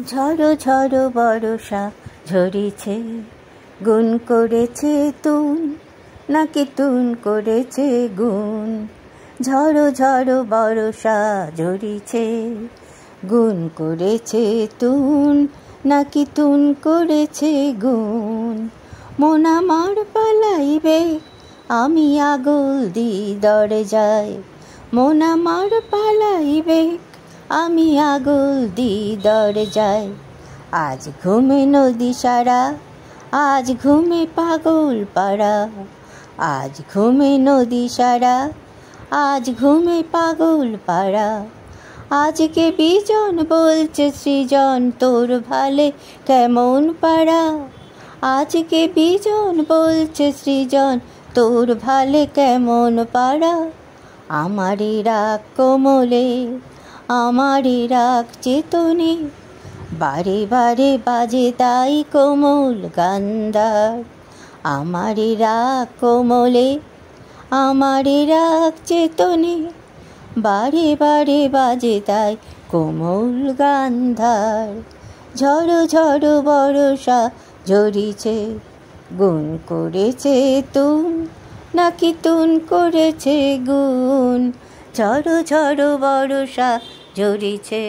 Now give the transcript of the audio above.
ঝড়ো ঝড়ো বর্ষা ঝরিছে, গুণ করেছে তুন নাকি তুন করেছে গুণ। ঝড়ো ঝড়ো বর্ষা ঝরিছে, গুণ করেছে তুন নাকি তুন করেছে গুণ। মন আমার পালাইবে, আমি আগুল দি দরজায়। মন আমার পালাইবে, আমি আগুল দি দরজায়। আজ ঘুমে নদী সারা, আজ ঘুমে পাগল পাড়া। আজ ঘুমে নদী সারা, আজ ঘুমে পাগল পাড়া। আজকে বিজন বলছে সৃজন, তোর ভালে কেমন পাড়া। আজকে বিজন বলছে সৃজন, তোর ভালে কেমন পাড়া। আমারই রাগ কোমলে, আমারই রাগ চেতনে, বারে বারে বাজে তাই কোমল গান্ধার। আমারই রাগ কোমলে, আমারই রাগ চেতনে, বারে বারে বাজে তাই কোমল গান্ধার। ঝড়ো ঝড়ো বর্ষা ঝরিছে, গুণ করেছে তুন নাকি তুন করেছে গুণ। ঝড়ো ঝড়ো বর্ষা ঝরিছে।